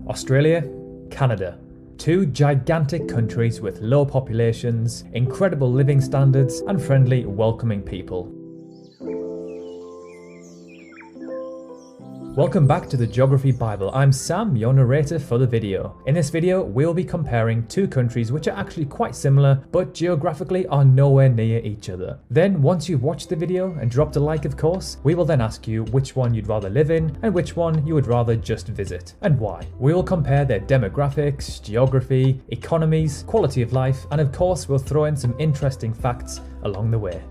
Australia, Canada. Two gigantic countries with low populations, incredible living standards, and friendly, welcoming people. Welcome back to the Geography Bible. I'm Sam, your narrator for the video. In this video, we'll be comparing two countries which are actually quite similar, but geographically are nowhere near each other. Then, once you've watched the video and dropped a like, of course, we will then ask you which one you'd rather live in and which one you would rather just visit, and why. We will compare their demographics, geography, economies, quality of life, and of course, we'll throw in some interesting facts along the way.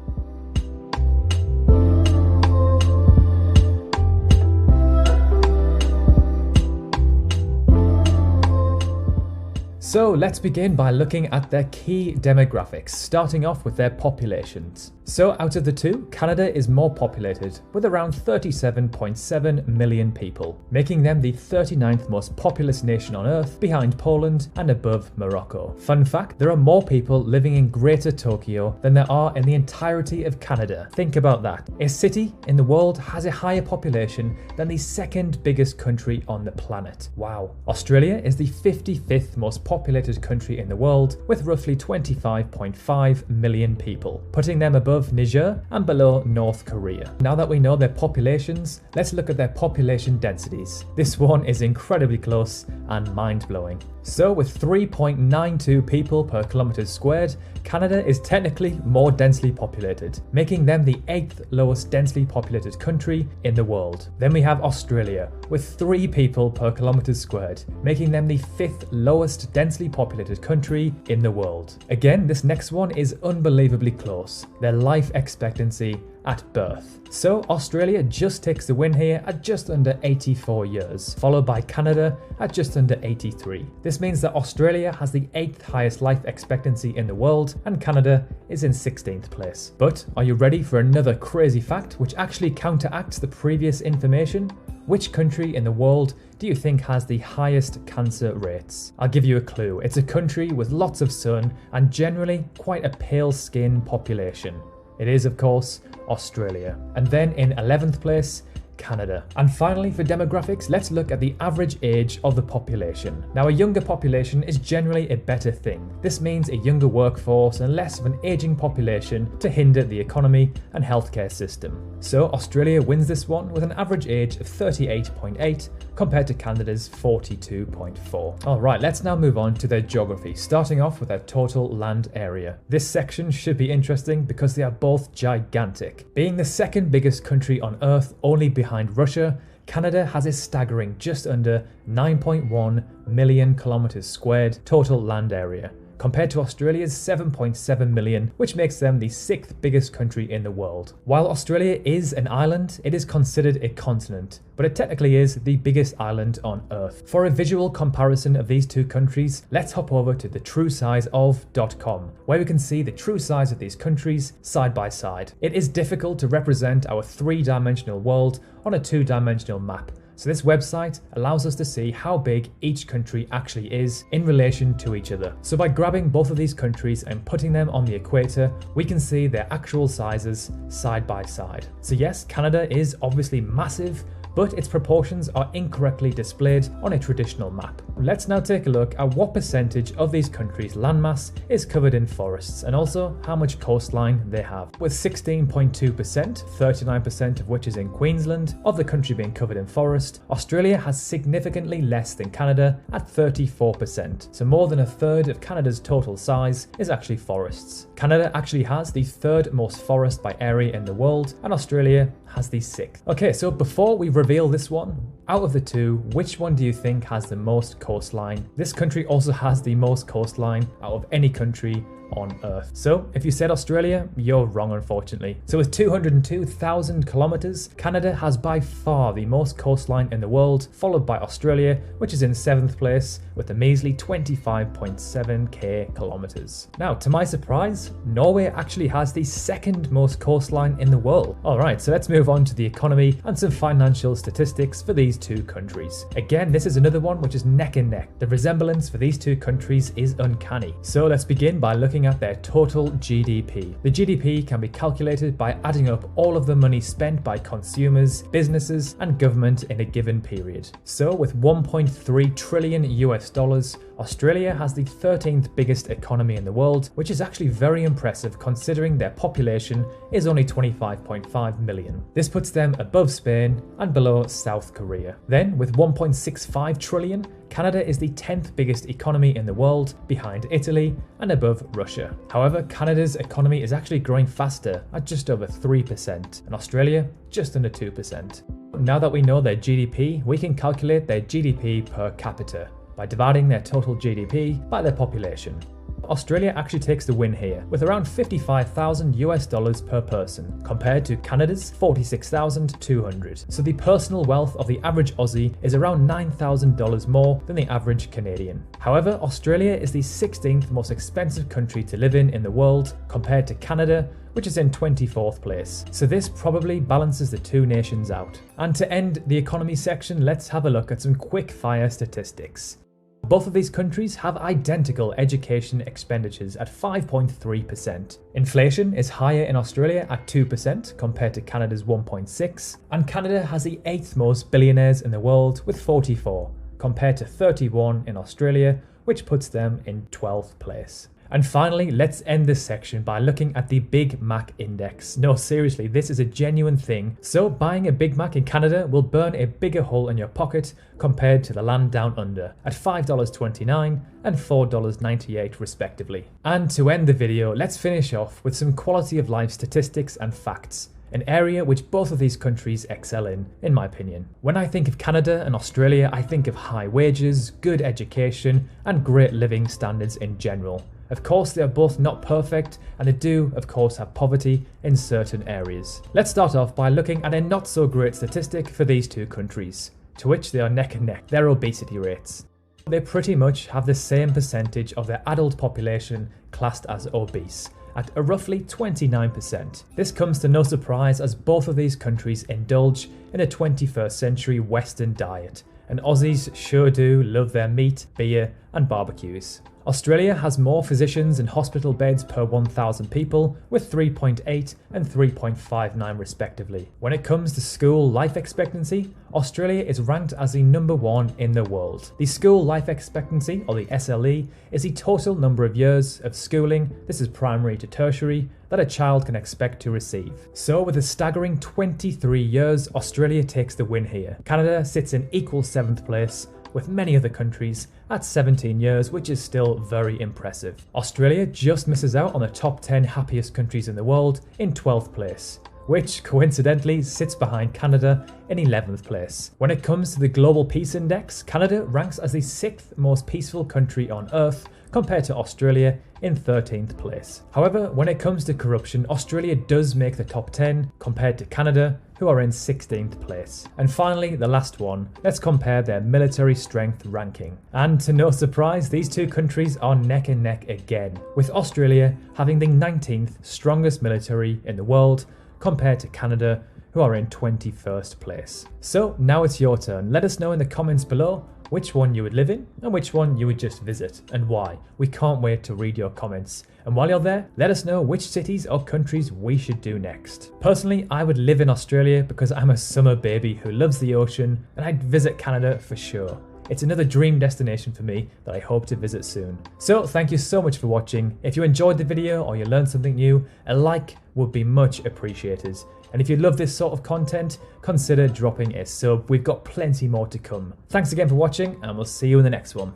So let's begin by looking at their key demographics, starting off with their populations. So out of the two, Canada is more populated, with around 37.7 million people, making them the 39th most populous nation on Earth, behind Poland and above Morocco. Fun fact, there are more people living in Greater Tokyo than there are in the entirety of Canada. Think about that. A city in the world has a higher population than the second biggest country on the planet. Wow. Australia is the 55th most populated country in the world, with roughly 25.5 million people, putting them above Niger and below North Korea. Now that we know their populations, let's look at their population densities. This one is incredibly close and mind-blowing. So with 3.92 people per kilometre squared, Canada is technically more densely populated, making them the 8th lowest densely populated country in the world. Then we have Australia, with 3 people per kilometre squared, making them the 5th lowest densely populated country in the world. Again, this next one is unbelievably close. Their life expectancy at birth. So Australia just takes the win here at just under 84 years, followed by Canada at just under 83. This means that Australia has the 8th highest life expectancy in the world and Canada is in 16th place. But are you ready for another crazy fact which actually counteracts the previous information? Which country in the world do you think has the highest cancer rates? I'll give you a clue. It's a country with lots of sun and generally quite a pale skin population. It is, of course, Australia. And then in 11th place, Canada. And finally, for demographics, let's look at the average age of the population. Now, a younger population is generally a better thing. This means a younger workforce and less of an aging population to hinder the economy and healthcare system. So Australia wins this one with an average age of 38.8 compared to Canada's 42.4. Alright, let's now move on to their geography, starting off with their total land area. This section should be interesting because they are both gigantic. Being the second biggest country on Earth, only behind Russia, Canada has a staggering just under 9.1 million kilometers squared total land area, compared to Australia's 7.7 million, which makes them the 6th biggest country in the world. While Australia is an island, it is considered a continent, but it technically is the biggest island on Earth. For a visual comparison of these two countries, let's hop over to thetruesizeof.com, where we can see the true size of these countries side by side. It is difficult to represent our 3-dimensional world on a 2-dimensional map, so this website allows us to see how big each country actually is in relation to each other. So by grabbing both of these countries and putting them on the equator, we can see their actual sizes side by side. So yes, Canada is obviously massive, but its proportions are incorrectly displayed on a traditional map. Let's now take a look at what percentage of these countries' landmass is covered in forests and also how much coastline they have. With 16.2%, 39% of which is in Queensland, of the country being covered in forest, Australia has significantly less than Canada at 34%. So more than a third of Canada's total size is actually forests. Canada actually has the 3rd most forest by area in the world, and Australia has the 6th. Okay, so before we reveal this one, out of the two, which one do you think has the most coastline? This country also has the most coastline out of any country on Earth. So if you said Australia, you're wrong, unfortunately. So with 202,000 kilometers, Canada has by far the most coastline in the world, followed by Australia, which is in 7th place with a measly 25.7k kilometers. Now, to my surprise, Norway actually has the 2nd most coastline in the world. Alright, so let's move on to the economy and some financial statistics for these two countries. Again, this is another one which is neck and neck. The resemblance for these two countries is uncanny. So let's begin by looking looking at their total GDP. The GDP can be calculated by adding up all of the money spent by consumers, businesses, and government in a given period. So with 1.3 trillion US dollars, Australia has the 13th biggest economy in the world, which is actually very impressive considering their population is only 25.5 million. This puts them above Spain and below South Korea. Then, with 1.65 trillion, Canada is the 10th biggest economy in the world, behind Italy and above Russia. However, Canada's economy is actually growing faster at just over 3%, and Australia just under 2%. Now that we know their GDP, we can calculate their GDP per capita by dividing their total GDP by their population. Australia actually takes the win here, with around 55,000 US dollars per person, compared to Canada's 46,200. So the personal wealth of the average Aussie is around $9,000 more than the average Canadian. However, Australia is the 16th most expensive country to live in the world, compared to Canada, which is in 24th place. So this probably balances the two nations out. And to end the economy section, let's have a look at some quick fire statistics. Both of these countries have identical education expenditures at 5.3%. Inflation is higher in Australia at 2% compared to Canada's 1.6%, and Canada has the 8th most billionaires in the world with 44, compared to 31 in Australia, which puts them in 12th place. And finally, let's end this section by looking at the Big Mac Index. No, seriously, this is a genuine thing. So buying a Big Mac in Canada will burn a bigger hole in your pocket compared to the land down under at $5.29 and $4.98 respectively. And to end the video, let's finish off with some quality of life statistics and facts, an area which both of these countries excel in my opinion. When I think of Canada and Australia, I think of high wages, good education, and great living standards in general. Of course, they are both not perfect, and they do, of course, have poverty in certain areas. Let's start off by looking at a not so great statistic for these two countries, to which they are neck and neck, their obesity rates. They pretty much have the same percentage of their adult population classed as obese, at a roughly 29%. This comes to no surprise as both of these countries indulge in a 21st century Western diet, and Aussies sure do love their meat, beer, and barbecues. Australia has more physicians and hospital beds per 1,000 people, with 3.8 and 3.59 respectively. When it comes to school life expectancy, Australia is ranked as the #1 in the world. The school life expectancy, or the SLE, is the total number of years of schooling, this is primary to tertiary, that a child can expect to receive. So with a staggering 23 years, Australia takes the win here. Canada sits in equal 7th place, with many other countries at 17 years, which is still very impressive. Australia just misses out on the top 10 happiest countries in the world in 12th place, which coincidentally sits behind Canada in 11th place. When it comes to the Global Peace Index, Canada ranks as the 6th most peaceful country on Earth, compared to Australia in 13th place. However, when it comes to corruption, Australia does make the top 10 compared to Canada, who are in 16th place. And finally, the last one, let's compare their military strength ranking. And to no surprise, these two countries are neck and neck again, with Australia having the 19th strongest military in the world compared to Canada, who are in 21st place. So now it's your turn. Let us know in the comments below which one you would live in and which one you would just visit and why. We can't wait to read your comments. And while you're there, let us know which cities or countries we should do next. Personally, I would live in Australia because I'm a summer baby who loves the ocean, and I'd visit Canada for sure. It's another dream destination for me that I hope to visit soon. So thank you so much for watching. If you enjoyed the video or you learned something new, a like would be much appreciated. And if you love this sort of content, consider dropping a sub. We've got plenty more to come. Thanks again for watching, and we'll see you in the next one.